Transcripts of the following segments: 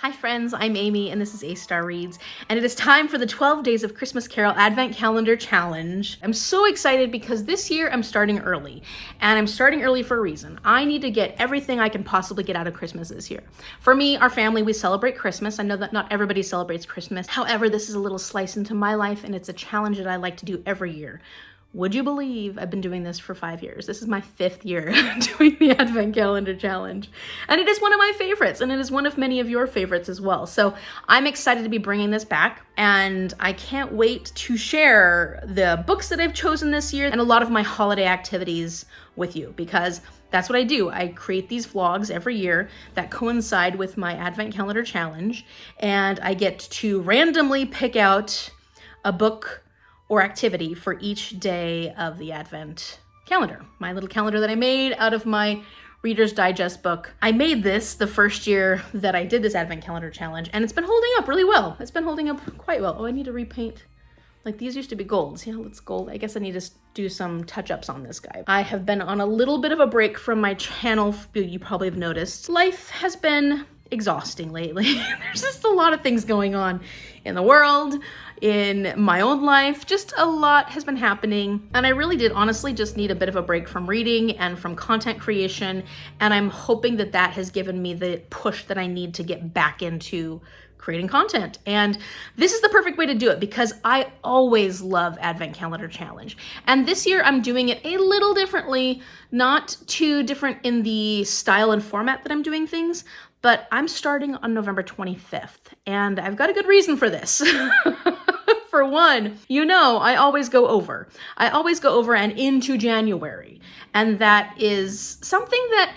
Hi friends, I'm Amy and this is A Star Reads, and it is time for the 12 Days of Christmas Carol Advent Calendar Challenge. I'm so excited because this year I'm starting early, and I'm starting early for a reason. I need to get everything I can possibly get out of Christmas this year. For me, our family, we celebrate Christmas. I know that not everybody celebrates Christmas. However, this is a little slice into my life, and it's a challenge that I like to do every year. Would you believe I've been doing this for 5 years? This is my 5th year doing the Advent Calendar Challenge. And it is one of my favorites, and it is one of many of your favorites as well. So I'm excited to be bringing this back, and I can't wait to share the books that I've chosen this year and a lot of my holiday activities with you, because that's what I do. I create these vlogs every year that coincide with my Advent Calendar Challenge, and I get to randomly pick out a book or activity for each day of the Advent calendar. My little calendar that I made out of my Reader's Digest book. I made this the first year that I did this Advent Calendar Challenge, and it's been holding up really well. It's been holding up quite well. Oh, I need to repaint. Like, these used to be gold. See how it's gold? I guess I need to do some touch-ups on this guy. I have been on a little bit of a break from my channel. You probably have noticed. Life has been exhausting lately. There's just a lot of things going on in the world, in my own life. Just a lot has been happening, and I really did honestly just need a bit of a break from reading and from content creation, and I'm hoping that that has given me the push that I need to get back into creating content. And this is the perfect way to do it because I always love Advent Calendar Challenge. And this year I'm doing it a little differently, not too different in the style and format that I'm doing things, but I'm starting on November 25th, and I've got a good reason for this. For one, you know, I always go over. I always go over and into January, and that is something that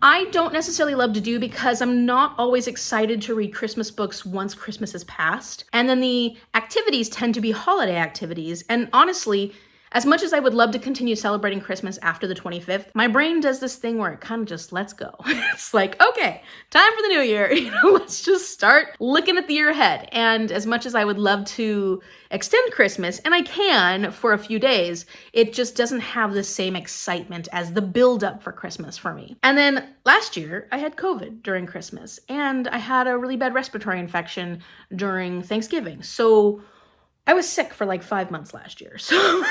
I don't necessarily love to do because I'm not always excited to read Christmas books once Christmas has passed. And then the activities tend to be holiday activities. And honestly, as much as I would love to continue celebrating Christmas after the 25th, my brain does this thing where it kind of just lets go. It's like, okay, time for the new year. Let's just start looking at the year ahead. And as much as I would love to extend Christmas, and I can for a few days, it just doesn't have the same excitement as the build up for Christmas for me. And then last year, I had COVID during Christmas, and I had a really bad respiratory infection during Thanksgiving. So I was sick for like 5 months last year. So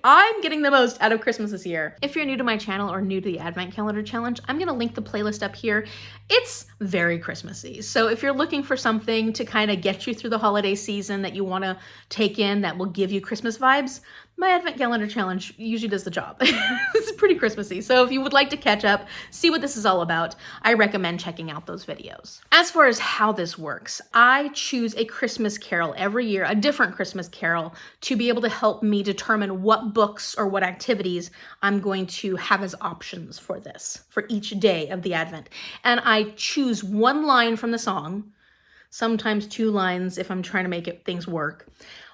I'm getting the most out of Christmas this year. If you're new to my channel or new to the Advent Calendar Challenge, I'm gonna link the playlist up here. It's very Christmassy. So if you're looking for something to kind of get you through the holiday season that you wanna take in that will give you Christmas vibes, my Advent Calendar Challenge usually does the job. It's pretty Christmassy. So if you would like to catch up, see what this is all about, I recommend checking out those videos. As far as how this works, I choose a Christmas carol every year, a different Christmas carol, to be able to help me determine what books or what activities I'm going to have as options for this, for each day of the Advent. And I choose one line from the song, sometimes 2 lines if I'm trying to make things work.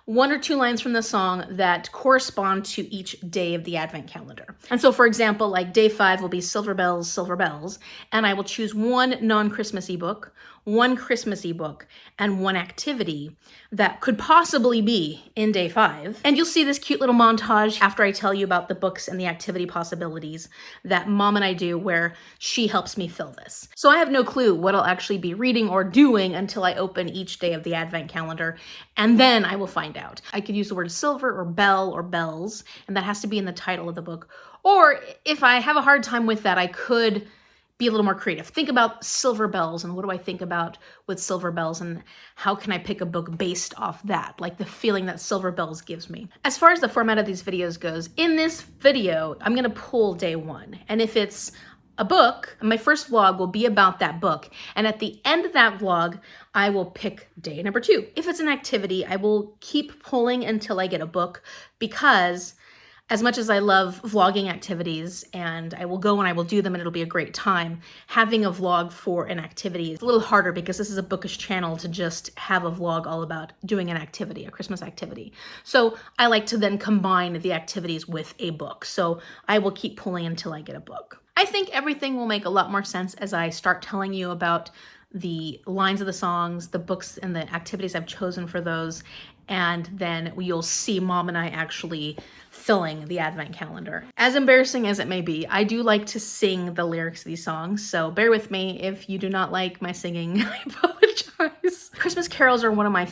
1 or 2 lines from the song that correspond to each day of the Advent calendar. And so, for example, like day 5 will be Silver Bells, and I will choose 1 non-Christmassy book, 1 Christmassy book, and 1 activity that could possibly be in day 5. And you'll see this cute little montage after I tell you about the books and the activity possibilities that Mom and I do, where she helps me fill this. So I have no clue what I'll actually be reading or doing until I open each day of the Advent calendar, and then I will find out. I could use the word silver or bell or bells, and that has to be in the title of the book. Or if I have a hard time with that, I could be a little more creative. Think about silver bells, and what do I think about with silver bells, and how can I pick a book based off that, like the feeling that silver bells gives me. As far as the format of these videos goes, in this video, I'm gonna pull day 1. And if it's a book, my first vlog will be about that book. And at the end of that vlog, I will pick day number 2. If it's an activity, I will keep pulling until I get a book, because as much as I love vlogging activities, and I will go and I will do them and it'll be a great time, having a vlog for an activity is a little harder because this is a bookish channel to just have a vlog all about doing an activity, a Christmas activity. So I like to then combine the activities with a book. So I will keep pulling until I get a book. I think everything will make a lot more sense as I start telling you about the lines of the songs, the books, and the activities I've chosen for those, and then you'll see Mom and I actually filling the Advent calendar. As embarrassing as it may be, I do like to sing the lyrics of these songs, so bear with me if you do not like my singing. I apologize. apologize. Christmas carols are one of my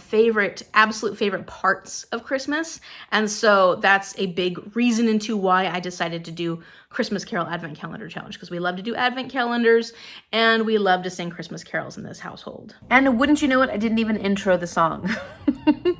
absolute favorite parts of Christmas. And so that's a big reason into why I decided to do Christmas Carol Advent Calendar Challenge, because we love to do Advent calendars and we love to sing Christmas carols in this household. And wouldn't you know it, I didn't even intro the song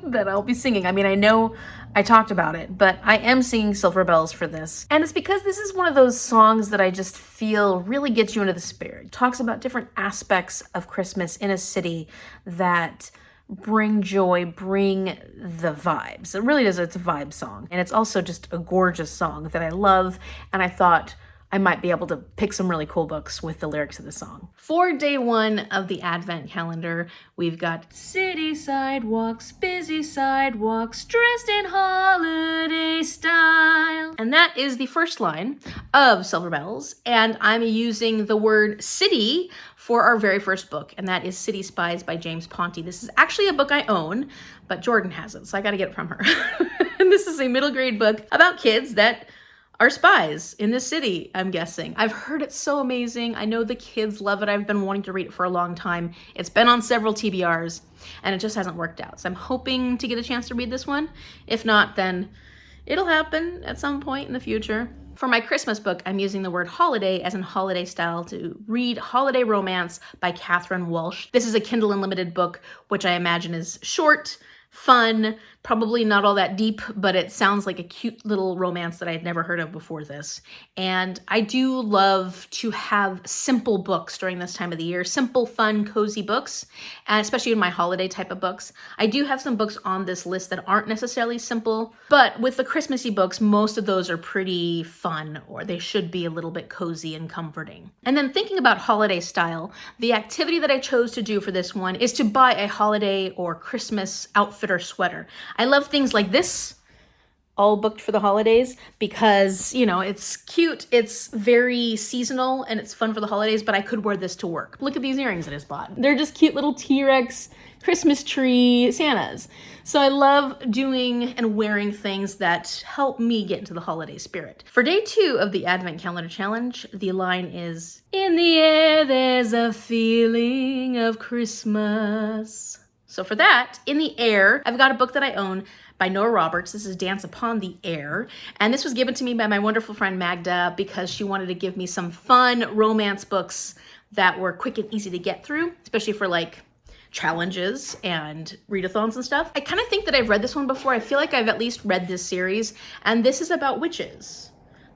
that I'll be singing. I mean, I know I talked about it, but I am singing Silver Bells for this. And it's because this is one of those songs that I just feel really gets you into the spirit. It talks about different aspects of Christmas in a city that bring joy, bring the vibes. It really is, it's a vibe song. And it's also just a gorgeous song that I love. And I thought I might be able to pick some really cool books with the lyrics of the song. For day one of the Advent calendar, we've got city sidewalks, busy sidewalks, dressed in holiday style. And that is the first line of Silver Bells. And I'm using the word city for our very first book, and that is City Spies by James Ponti. This is actually a book I own, but Jordan has it, so I gotta get it from her. And this is a middle grade book about kids that are spies in this city, I'm guessing. I've heard it's so amazing. I know the kids love it. I've been wanting to read it for a long time. It's been on several TBRs, and it just hasn't worked out. So I'm hoping to get a chance to read this one. If not, then it'll happen at some point in the future. For my Christmas book, I'm using the word holiday as in holiday style to read Holiday Romance by Catherine Walsh. This is a Kindle Unlimited book, which I imagine is short, fun, probably not all that deep, but it sounds like a cute little romance that I had never heard of before this. And I do love to have simple books during this time of the year, simple, fun, cozy books, and especially in my holiday type of books. I do have some books on this list that aren't necessarily simple, but with the Christmassy books, most of those are pretty fun, or they should be a little bit cozy and comforting. And then thinking about holiday style, the activity that I chose to do for this one is to buy a holiday or Christmas outfit or sweater. I love things like this, all booked for the holidays, because, you know, it's cute, it's very seasonal, and it's fun for the holidays, but I could wear this to work. Look at these earrings I just bought. They're just cute little T-Rex Christmas tree Santas. So I love doing and wearing things that help me get into the holiday spirit. For day two of the Advent Calendar Challenge, the line is, "In the air there's a feeling of Christmas." So for that, in the air, I've got a book that I own by Noah Roberts. This is Dance Upon the Air. And this was given to me by my wonderful friend Magda because she wanted to give me some fun romance books that were quick and easy to get through, especially for like challenges and readathons and stuff. I kind of think that I've read this one before. I feel like I've at least read this series. And this is about witches.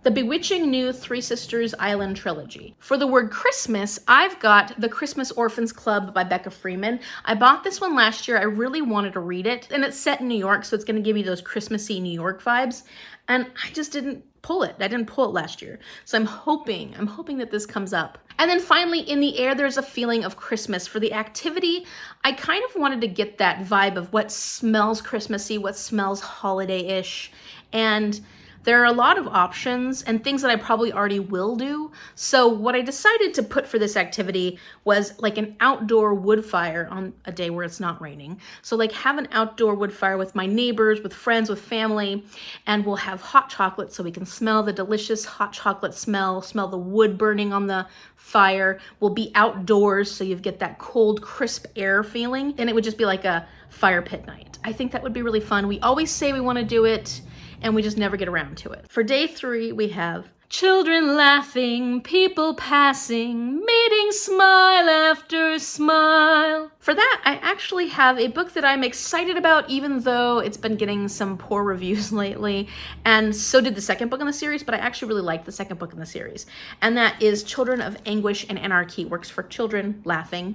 The Bewitching New Three Sisters Island Trilogy. For the word Christmas, I've got The Christmas Orphans Club by Becca Freeman. I bought this one last year. I really wanted to read it. And it's set in New York, so it's going to give you those Christmassy New York vibes. And I just didn't pull it. I didn't pull it last year. So I'm hoping that this comes up. And then finally, in the air, there's a feeling of Christmas. For the activity, I kind of wanted to get that vibe of what smells Christmassy, what smells holiday-ish. And there are a lot of options and things that I probably already will do. So what I decided to put for this activity was like an outdoor wood fire on a day where it's not raining. So like have an outdoor wood fire with my neighbors, with friends, with family, and we'll have hot chocolate so we can smell the delicious hot chocolate smell the wood burning on the fire. We'll be outdoors so you get that cold, crisp air feeling, and it would just be like a fire pit night. I think that would be really fun. We always say we want to do it, and we just never get around to it. For day three, we have children laughing, people passing, meeting smile after smile. For that, I actually have a book that I'm excited about, even though it's been getting some poor reviews lately, and so did the second book in the series, but I actually really like the second book in the series. And that is Children of Anguish and Anarchy, works for children laughing.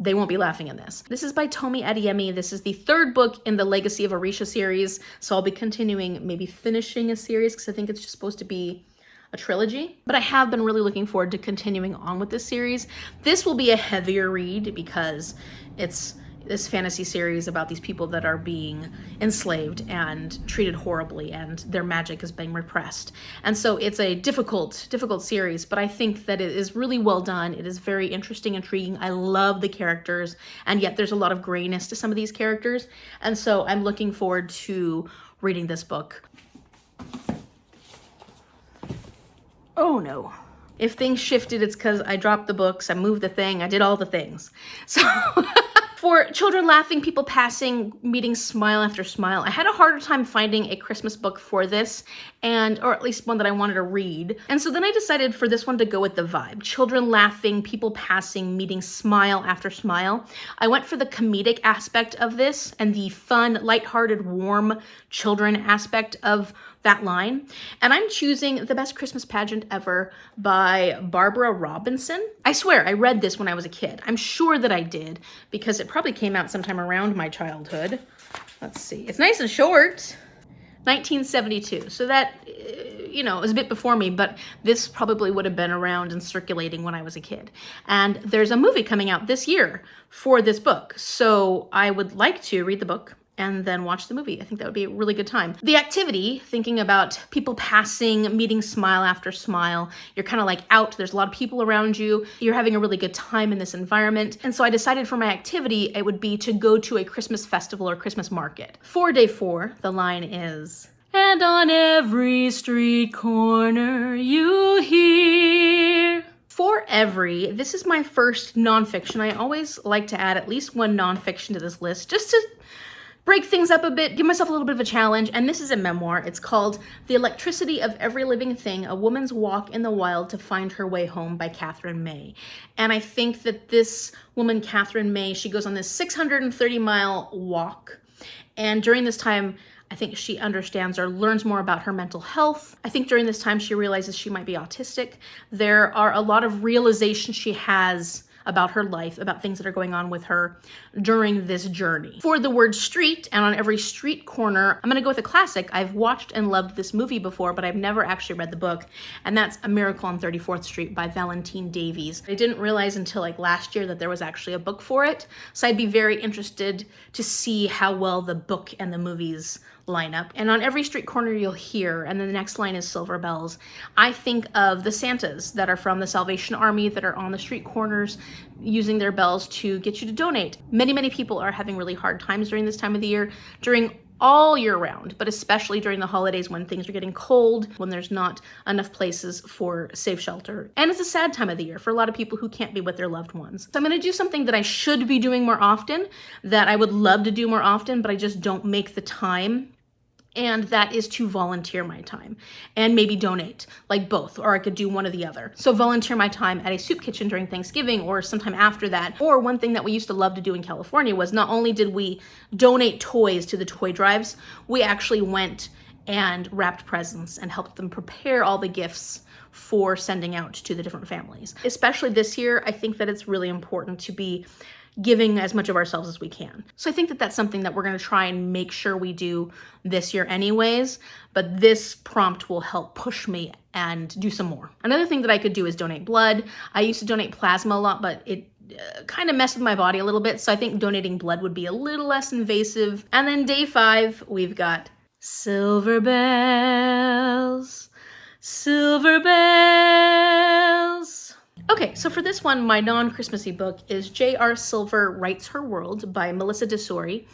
They won't be laughing in this. This is by Tomi Adeyemi. This is the third book in the Legacy of Orisha series. So I'll be continuing, maybe finishing a series, because I think it's just supposed to be a trilogy. But I have been really looking forward to continuing on with this series. This will be a heavier read because it's this fantasy series about these people that are being enslaved and treated horribly, and their magic is being repressed. And so it's a difficult series, but I think that it is really well done. It is very interesting, intriguing. I love the characters, and yet there's a lot of grayness to some of these characters. And so I'm looking forward to reading this book. Oh no. If things shifted, it's because I dropped the books, I moved the thing, I did all the things. So for children laughing, people passing, meeting smile after smile, I had a harder time finding a Christmas book for this, or at least one that I wanted to read. And so then I decided for this one to go with the vibe. Children laughing, people passing, meeting smile after smile. I went for the comedic aspect of this and the fun, lighthearted, warm children aspect of that line. And I'm choosing The Best Christmas Pageant Ever by Barbara Robinson. I swear, I read this when I was a kid. I'm sure that I did, because it probably came out sometime around my childhood. Let's see. It's nice and short. 1972. So that, it was a bit before me, but this probably would have been around and circulating when I was a kid. And there's a movie coming out this year for this book. So I would like to read the book and then watch the movie. I think that would be a really good time. The activity, thinking about people passing, meeting smile after smile, you're kind of like out, there's a lot of people around you, you're having a really good time in this environment. And so I decided for my activity, it would be to go to a Christmas festival or Christmas market. For day 4, the line is, and on every street corner you hear. For every, this is my first nonfiction. I always like to add at least one nonfiction to this list, just to break things up a bit, give myself a little bit of a challenge, and this is a memoir. It's called The Electricity of Every Living Thing, A Woman's Walk in the Wild to Find Her Way Home by Catherine May. And I think that this woman, Catherine May, she goes on this 630-mile walk, and during this time, I think she understands or learns more about her mental health. I think during this time, she realizes she might be autistic. There are a lot of realizations she has about her life, about things that are going on with her during this journey. For the word street, and on every street corner, I'm gonna go with a classic. I've watched and loved this movie before, but I've never actually read the book, and that's A Miracle on 34th Street by Valentine Davies. I didn't realize until like last year that there was actually a book for it, so I'd be very interested to see how well the book and the movies line up. And on every street corner you'll hear, and then the next line is silver bells. I think of the Santas that are from the Salvation Army that are on the street corners using their bells to get you to donate. Many people are having really hard times during this time of the year, during all year round, but especially during the holidays when things are getting cold, when there's not enough places for safe shelter. And it's a sad time of the year for a lot of people who can't be with their loved ones. So I'm gonna do something that I should be doing more often, that I would love to do more often, but I just don't make the time. And that is to volunteer my time and maybe donate, like both, or I could do one or the other. So volunteer my time at a soup kitchen during Thanksgiving or sometime after that. Or one thing that we used to love to do in California was not only did we donate toys to the toy drives, we actually went and wrapped presents and helped them prepare all the gifts for sending out to the different families. Especially this year, I think that it's really important to be giving as much of ourselves as we can. So I think that that's something that we're gonna try and make sure we do this year anyways, but this prompt will help push me and do some more. Another thing that I could do is donate blood. I used to donate plasma a lot, but it kind of messed with my body a little bit, so I think donating blood would be a little less invasive. And then day 5, we've got silver bells, silver bells. Okay, so for this one, my non-Christmassy book is J.R. Silver Writes Her World by Melissa DeSori.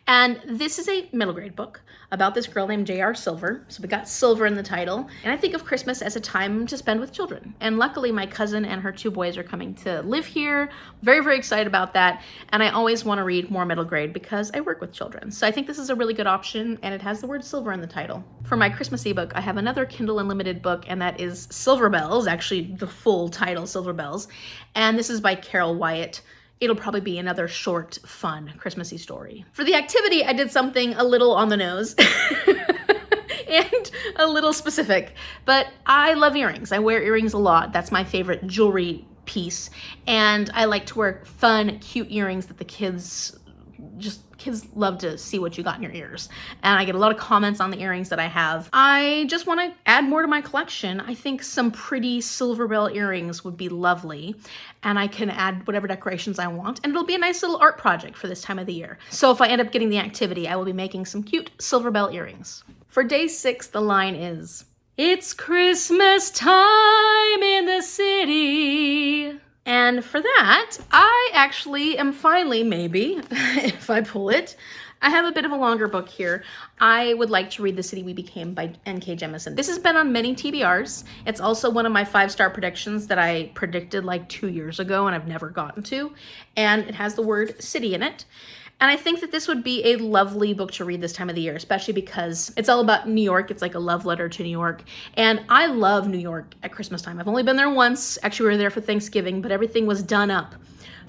And this is a middle grade book about this girl named J.R. Silver. So we got silver in the title. And I think of Christmas as a time to spend with children. And luckily my cousin and her 2 boys are coming to live here. Very excited about that. And I always want to read more middle grade because I work with children. So I think this is a really good option, and it has the word silver in the title. For my Christmassy book, I have another Kindle Unlimited book, and that is Silver Bells, actually the full title, Silver Bells. And this is by Carol Wyatt. It'll probably be another short, fun, Christmassy story. For the activity, I did something a little on the nose and a little specific, but I love earrings. I wear earrings a lot. That's my favorite jewelry piece. And I like to wear fun, cute earrings that the kids love to see what you got in your ears. And I get a lot of comments on the earrings that I have. I just want to add more to my collection. I think some pretty silver bell earrings would be lovely. And I can add whatever decorations I want. And it'll be a nice little art project for this time of the year. So if I end up getting the activity, I will be making some cute silver bell earrings. For day 6, the line is, "It's Christmas time in the city." And for that, I actually am finally, maybe, if I pull it, I have a bit of a longer book here. I would like to read The City We Became by N.K. Jemisin. This has been on many TBRs. It's also one of my 5-star predictions that I predicted like 2 years ago and I've never gotten to. And it has the word city in it. And I think that this would be a lovely book to read this time of the year, especially because it's all about New York. It's like a love letter to New York. And I love New York at Christmas time. I've only been there once. Actually, we were there for Thanksgiving, but everything was done up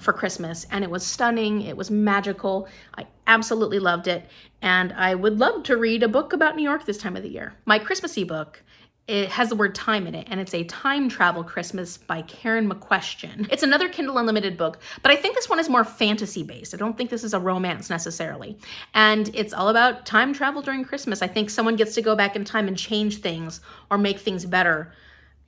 for Christmas and it was stunning. It was magical. I absolutely loved it. And I would love to read a book about New York this time of the year. My Christmassy book, it has the word time in it, and it's a Time Travel Christmas by Karen McQuestion. It's another Kindle Unlimited book, but I think this one is more fantasy based. I don't think this is a romance necessarily. And it's all about time travel during Christmas. I think someone gets to go back in time and change things or make things better.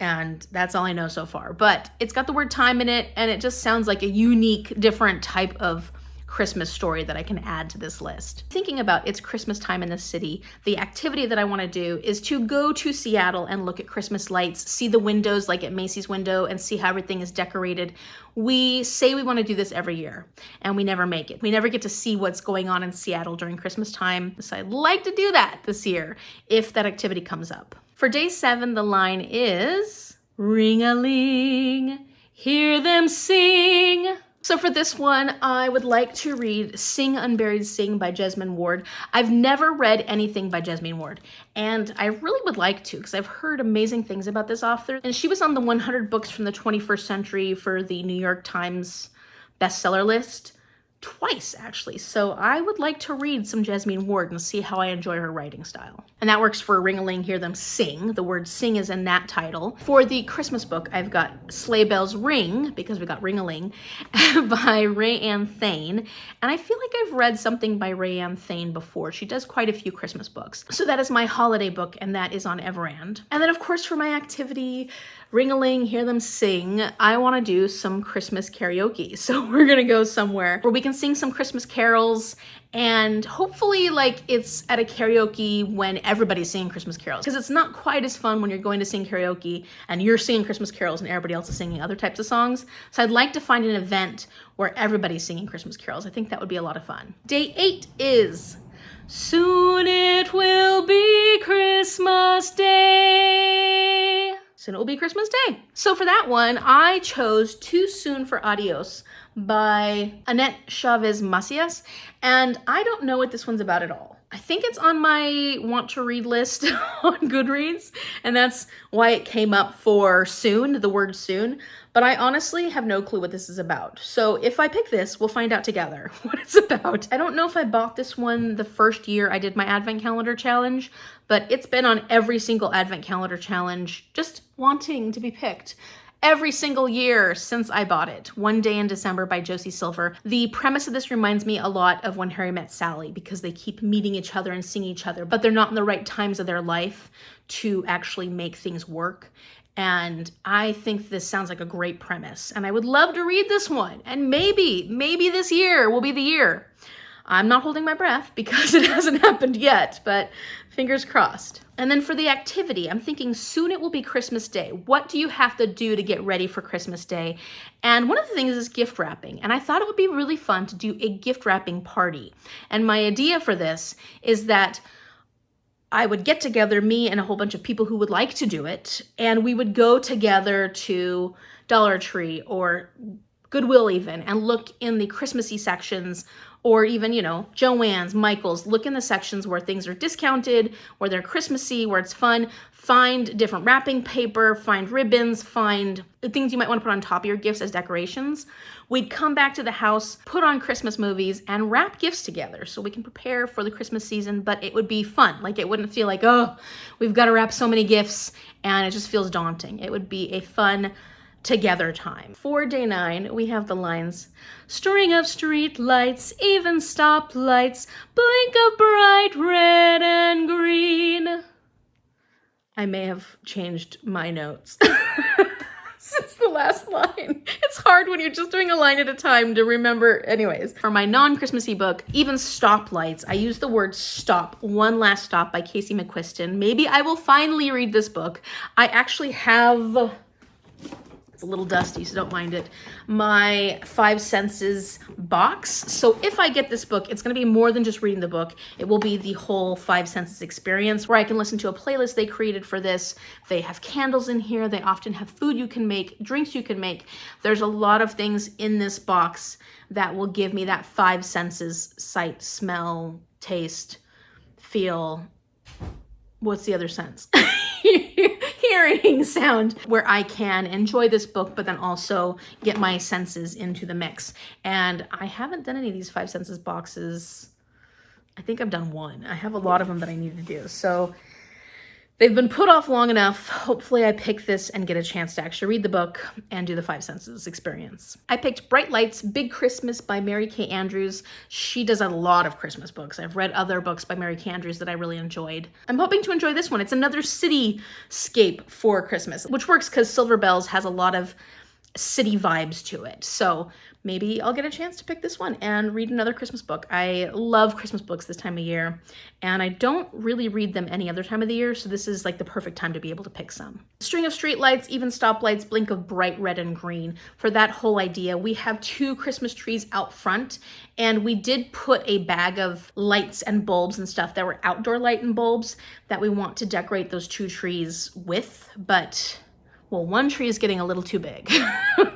And that's all I know so far. But it's got the word time in it, and it just sounds like a unique, different type of Christmas story that I can add to this list. Thinking about It's Christmas Time in the City, the activity that I want to do is to go to Seattle and look at Christmas lights, see the windows like at Macy's window and see how everything is decorated. We say we want to do this every year and we never make it. We never get to see what's going on in Seattle during Christmas time. So I'd like to do that this year if that activity comes up. For day 7, the line is ring-a-ling, hear them sing. So for this one, I would like to read Sing Unburied Sing by Jesmyn Ward. I've never read anything by Jesmyn Ward, and I really would like to because I've heard amazing things about this author. And she was on the 100 books from the 21st century for the New York Times bestseller list twice, actually. So I would like to read some Jesmyn Ward and see how I enjoy her writing style. And that works for Ring-a-Ling, Hear Them Sing. The word sing is in that title. For the Christmas book, I've got Sleigh Bells Ring, because we got Ring-a-Ling, by Rayanne Thane. And I feel like I've read something by Rayanne Thane before. She does quite a few Christmas books. So that is my holiday book, and that is on Everand. And then, of course, for my activity, Ring-a-Ling, Hear Them Sing, I want to do some Christmas karaoke. So we're going to go somewhere where we can sing some Christmas carols, and hopefully like it's at a karaoke when everybody's singing Christmas carols, because it's not quite as fun when you're going to sing karaoke and you're singing Christmas carols and everybody else is singing other types of songs. So I'd like to find an event where everybody's singing Christmas carols. I think that would be a lot of fun. Day 8 is Soon It Will Be Christmas Day. Soon it will be Christmas Day. So for that one, I chose Too Soon for Adios by Annette Chavez Macias, and I don't know what this one's about at all. I think it's on my want to read list on Goodreads, and that's why it came up for soon, the word soon, but I honestly have no clue what this is about. So if I pick this, we'll find out together what it's about. I don't know if I bought this one the first year I did my Advent Calendar Challenge, but it's been on every single Advent Calendar Challenge, just wanting to be picked. Every single year since I bought it. One Day in December by Josie Silver. The premise of this reminds me a lot of When Harry Met Sally, because they keep meeting each other and seeing each other, but they're not in the right times of their life to actually make things work. And I think this sounds like a great premise, and I would love to read this one. And maybe this year will be the year. I'm not holding my breath because it hasn't happened yet, but fingers crossed. And then for the activity, I'm thinking soon it will be Christmas Day. What do you have to do to get ready for Christmas Day? And one of the things is gift wrapping. And I thought it would be really fun to do a gift wrapping party. And my idea for this is that I would get together, me and a whole bunch of people who would like to do it, and we would go together to Dollar Tree or Goodwill even, and look in the Christmassy sections, or even, Joann's, Michael's, look in the sections where things are discounted, where they're Christmassy, where it's fun, find different wrapping paper, find ribbons, find things you might want to put on top of your gifts as decorations. We'd come back to the house, put on Christmas movies, and wrap gifts together so we can prepare for the Christmas season, but it would be fun. Like, it wouldn't feel like, oh, we've got to wrap so many gifts, and it just feels daunting. It would be a fun together time. For day 9, we have the lines, string of street lights, even stop lights, blink of bright red and green. I may have changed my notes since the last line. It's hard when you're just doing a line at a time to remember. Anyways, for my non-Christmassy book, even stop lights, I use the word stop, One Last Stop by Casey McQuiston. Maybe I will finally read this book. I actually have It's a little dusty, so don't mind it. My Five Senses box. So if I get this book, it's going to be more than just reading the book. It will be the whole Five Senses experience where I can listen to a playlist they created for this. They have candles in here. They often have food you can make, drinks you can make. There's a lot of things in this box that will give me that five senses: sight, smell, taste, feel. What's the other sense? Hearing, sound, where I can enjoy this book, but then also get my senses into the mix. And I haven't done any of these Five Senses boxes. I think I've done one. I have a lot of them that I need to do. So they've been put off long enough. Hopefully I pick this and get a chance to actually read the book and do the Five Senses experience. I picked Bright Lights, Big Christmas by Mary Kay Andrews. She does a lot of Christmas books. I've read other books by Mary Kay Andrews that I really enjoyed. I'm hoping to enjoy this one. It's another cityscape for Christmas, which works because Silver Bells has a lot of city vibes to it. So maybe I'll get a chance to pick this one and read another Christmas book. I love Christmas books this time of year, and I don't really read them any other time of the year, so this is like the perfect time to be able to pick some. String of streetlights, even stoplights, blink of bright red and green. For that whole idea, we have 2 Christmas trees out front, and we did put a bag of lights and bulbs and stuff that were outdoor light and bulbs that we want to decorate those 2 trees with, but well, one tree is getting a little too big.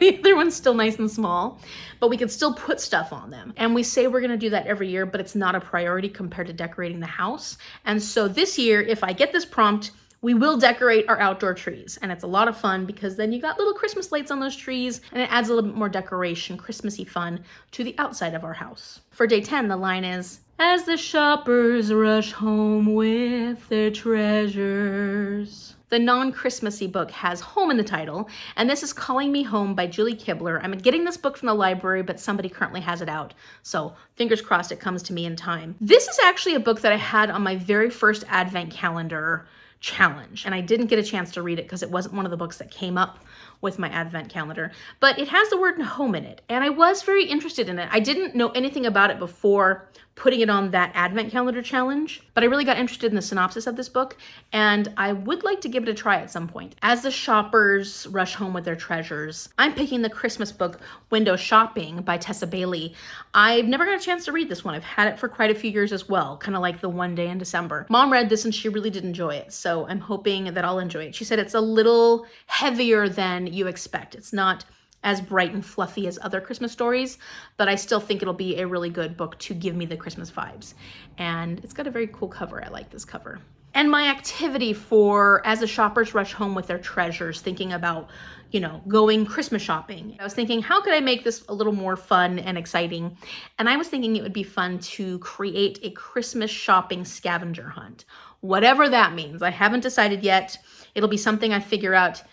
The other one's still nice and small, but we can still put stuff on them. And we say we're gonna do that every year, but it's not a priority compared to decorating the house. And so this year, if I get this prompt, we will decorate our outdoor trees. And it's a lot of fun because then you got little Christmas lights on those trees and it adds a little bit more decoration, Christmassy fun to the outside of our house. For day 10, the line is, as the shoppers rush home with their treasures. The non-Christmassy book has home in the title, and this is Calling Me Home by Julie Kibler. I'm getting this book from the library, but somebody currently has it out, so fingers crossed it comes to me in time. This is actually a book that I had on my very first Advent calendar challenge, and I didn't get a chance to read it because it wasn't one of the books that came up with my Advent calendar, but it has the word home in it, and I was very interested in it. I didn't know anything about it before putting it on that Advent calendar challenge, but I really got interested in the synopsis of this book, and I would like to give it a try at some point. As the shoppers rush home with their treasures, I'm picking the Christmas book Window Shopping by Tessa Bailey. I've never got a chance to read this one. I've had it for quite a few years as well, kind of like the One Day in December. Mom read this and she really did enjoy it, so I'm hoping that I'll enjoy it. She said it's a little heavier than you expect. It's not as bright and fluffy as other Christmas stories, but I still think it'll be a really good book to give me the Christmas vibes. And it's got a very cool cover. I like this cover. And my activity for as the shoppers rush home with their treasures, thinking about, you know, going Christmas shopping. I was thinking, how could I make this a little more fun and exciting? And I was thinking it would be fun to create a Christmas shopping scavenger hunt. Whatever that means. I haven't decided yet. It'll be something I figure out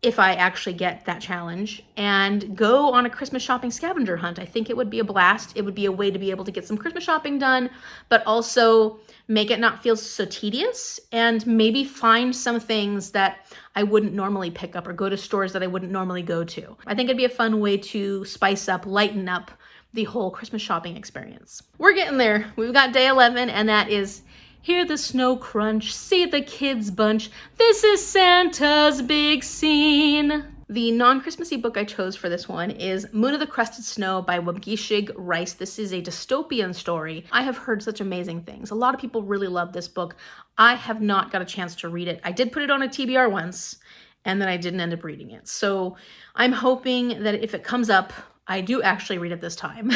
if I actually get that challenge and go on a Christmas shopping scavenger hunt. I think it would be a blast. It would be a way to be able to get some Christmas shopping done, but also make it not feel so tedious and maybe find some things that I wouldn't normally pick up or go to stores that I wouldn't normally go to. I think it'd be a fun way to spice up, lighten up the whole Christmas shopping experience. We're getting there. We've got day 11, and that is hear the snow crunch, see the kids bunch. This is Santa's big scene. The non-Christmassy book I chose for this one is Moon of the Crusted Snow by Bookish Friends. This is a dystopian story. I have heard such amazing things. A lot of people really love this book. I have not got a chance to read it. I did put it on a TBR once, and then I didn't end up reading it. So I'm hoping that if it comes up, I do actually read it this time.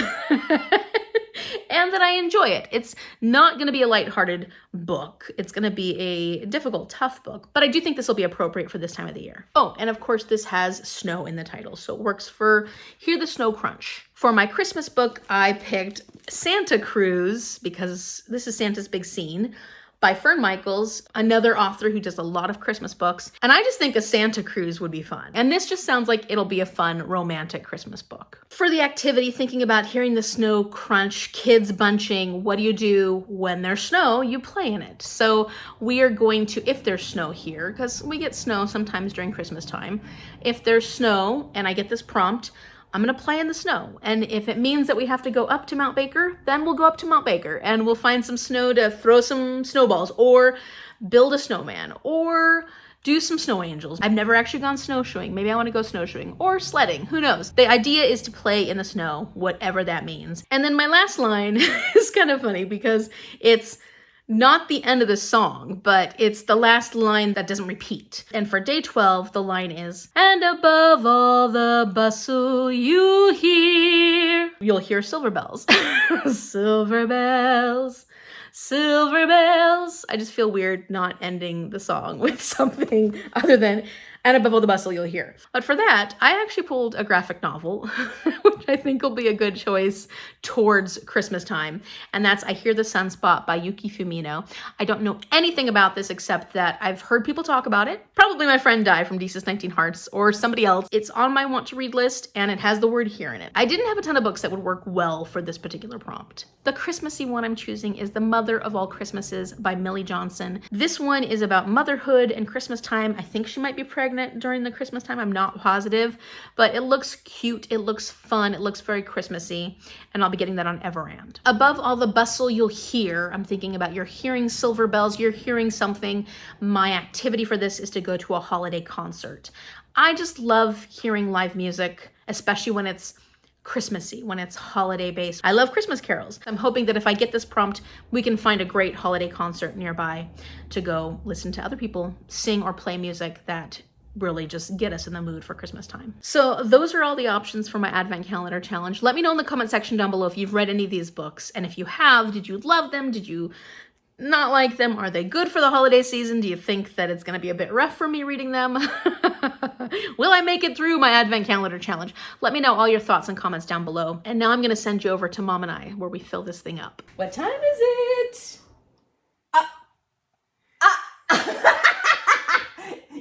And that I enjoy it. It's not going to be a lighthearted book. It's going to be a difficult, tough book, but I do think this will be appropriate for this time of the year. Oh, and of course this has snow in the title, so it works for Hear the Snow Crunch. For my Christmas book, I picked Santa Cruz, because this is Santa's big scene, by Fern Michaels, another author who does a lot of Christmas books. And I just think a Santa Cruz would be fun. And this just sounds like it'll be a fun, romantic Christmas book. For the activity, thinking about hearing the snow crunch, kids bunching, what do you do when there's snow? You play in it. So we are going to, if there's snow here, because we get snow sometimes during Christmas time, if there's snow and I get this prompt, I'm gonna play in the snow. And if it means that we have to go up to Mount Baker, then we'll go up to Mount Baker and we'll find some snow to throw some snowballs or build a snowman or do some snow angels. I've never actually gone snowshoeing. Maybe I want to go snowshoeing or sledding. Who knows? The idea is to play in the snow, whatever that means. And then my last line is kind of funny because it's not the end of the song, but it's the last line that doesn't repeat. And for day 12, the line is, and above all the bustle you hear, you'll hear silver bells. Silver bells. Silver bells. I just feel weird not ending the song with something other than, and above all the bustle you'll hear. But for that, I actually pulled a graphic novel, which I think will be a good choice towards Christmas time. And that's I Hear the Sunspot by Yuki Fumino. I don't know anything about this except that I've heard people talk about it. Probably my friend Di from Deezus 19 Hearts or somebody else. It's on my want to read list and it has the word here in it. I didn't have a ton of books that would work well for this particular prompt. The Christmassy one I'm choosing is The Mother of All Christmases by Millie Johnson. This one is about motherhood and Christmas time. I think she might be pregnant during the Christmas time. I'm not positive, but it looks cute. It looks fun. It looks very Christmassy, and I'll be getting that on Everand. Above all the bustle you'll hear, I'm thinking about you're hearing silver bells, you're hearing something. My activity for this is to go to a holiday concert. I just love hearing live music, especially when it's Christmassy, when it's holiday based. I love Christmas carols. I'm hoping that if I get this prompt, we can find a great holiday concert nearby to go listen to other people sing or play music that really just get us in the mood for Christmas time. So those are all the options for my Advent Calendar Challenge. Let me know in the comment section down below if you've read any of these books. And if you have, did you love them? Did you not like them? Are they good for the holiday season? Do you think that it's going to be a bit rough for me reading them? Will I make it through my Advent Calendar Challenge? Let me know all your thoughts and comments down below. And now I'm going to send you over to Mom and I where we fill this thing up. What time is it?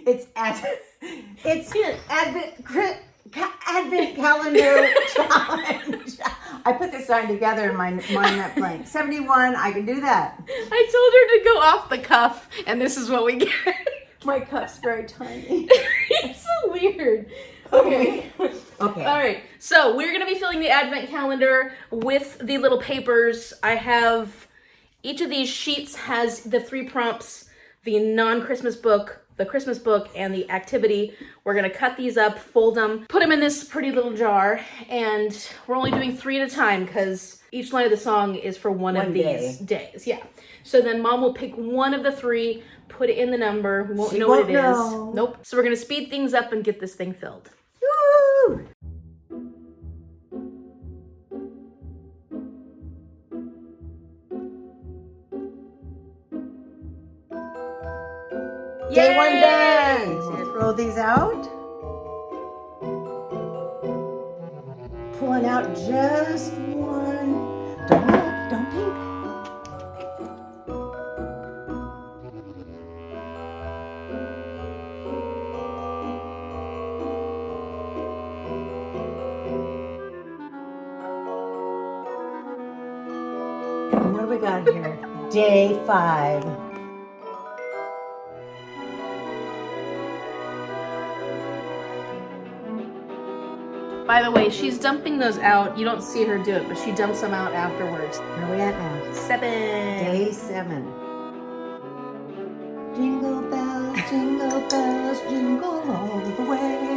It's Advent Calendar Challenge. I put this sign together and mine went blank. 71, I can do that. I told her to go off the cuff, and this is what we get. My cuff's very tiny. You're so weird. Okay. Okay. All right. So we're going to be filling the Advent calendar with the little papers. I have, each of these sheets has the 3 prompts, the non-Christmas book, the Christmas book, and the activity. We're gonna cut these up, fold them, put them in this pretty little jar, and we're only doing 3 at a time because each line of the song is for one of these days. Yeah. So then Mom will pick one of the 3, put it in the number. We won't know what it is. Nope. So we're gonna speed things up and get this thing filled. Woo! Day 1 done. Let's roll these out. Pulling out just one. Don't peek. What do we got here? Day 5. By the way, she's dumping those out. You don't see her do it, but she dumps them out afterwards. Where are we at now? 7. Day 7. Jingle bells, jingle all the way.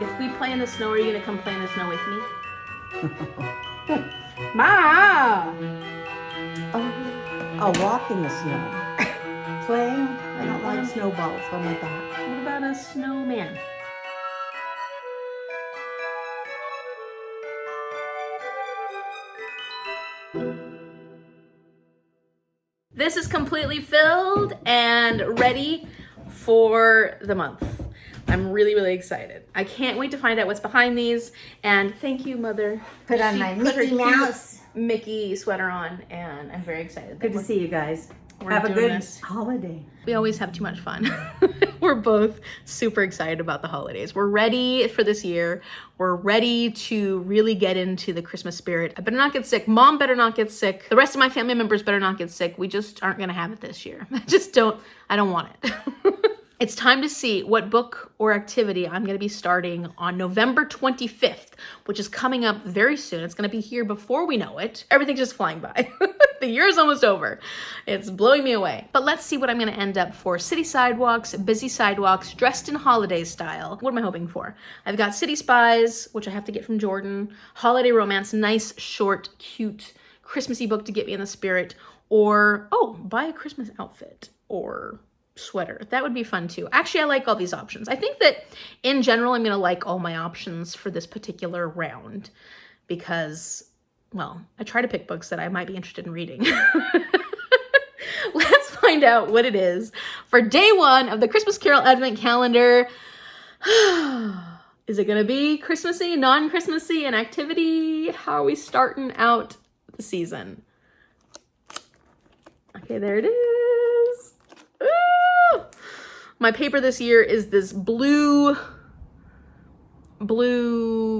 If we play in the snow, are you gonna come play in the snow with me? Ma! I'll walk in the snow. Playing? I don't like snowballs on my back. What about a snowman? This is completely filled and ready for the month. I'm really, really excited. I can't wait to find out what's behind these. And thank you, Mother. Put on She my put her Mickey cute Mouse. Mickey sweater on, and I'm very excited. Good to see you guys. we're Have a doing good this. holiday. We always have too much fun. We're both super excited about the holidays. We're ready for this year. We're ready to really get into the Christmas spirit. I better not get sick. Mom better not get sick. The rest of my family members better not get sick. We just aren't gonna have it this year. I don't want it. It's time to see what book or activity I'm going to be starting on November 25th, which is coming up very soon. It's going to be here before we know it. Everything's just flying by. The year is almost over. It's blowing me away. But let's see what I'm going to end up for city sidewalks, busy sidewalks, dressed in holiday style. What am I hoping for? I've got City Spies, which I have to get from Jordan. Holiday romance, nice, short, cute, Christmassy book to get me in the spirit. Or, oh, buy a Christmas outfit. Or sweater. That would be fun too. Actually, I like all these options. I think that in general, I'm going to like all my options for this particular round because, well, I try to pick books that I might be interested in reading. Let's find out what it is for day one of the Christmas Carol Advent Calendar. Is it going to be Christmassy, non-Christmassy, an activity? How are we starting out the season? Okay, there it is. Ooh! My paper this year is this blue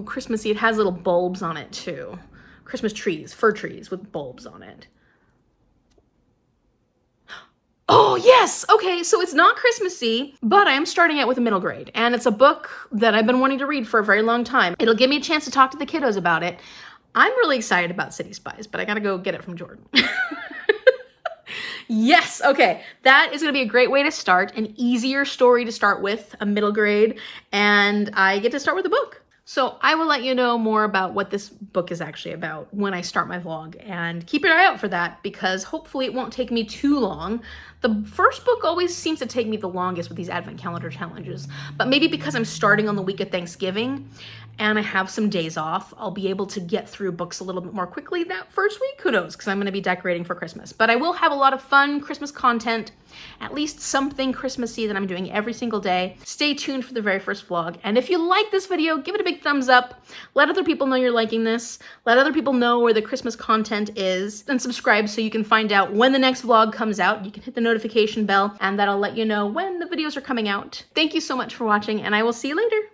Christmassy. It has little bulbs on it too. Christmas trees, fir trees with bulbs on it. Oh yes, okay, so it's not Christmassy, but I am starting out with a middle grade, and it's a book that I've been wanting to read for a very long time. It'll give me a chance to talk to the kiddos about it. I'm really excited about City Spies, but I gotta go get it from Jordan. Yes, okay, that is gonna be a great way to start, an easier story to start with, a middle grade, and I get to start with a book. So I will let you know more about what this book is actually about when I start my vlog, and keep an eye out for that because hopefully it won't take me too long. The first book always seems to take me the longest with these Advent Calendar challenges, but maybe because I'm starting on the week of Thanksgiving and I have some days off, I'll be able to get through books a little bit more quickly that first week. Who knows, because I'm going to be decorating for Christmas. But I will have a lot of fun Christmas content, at least something Christmassy that I'm doing every single day. Stay tuned for the very first vlog. And if you like this video, give it a big thumbs up. Let other people know you're liking this. Let other people know where the Christmas content is. And subscribe so you can find out when the next vlog comes out. You can hit the notification bell and that'll let you know when the videos are coming out. Thank you so much for watching and I will see you later.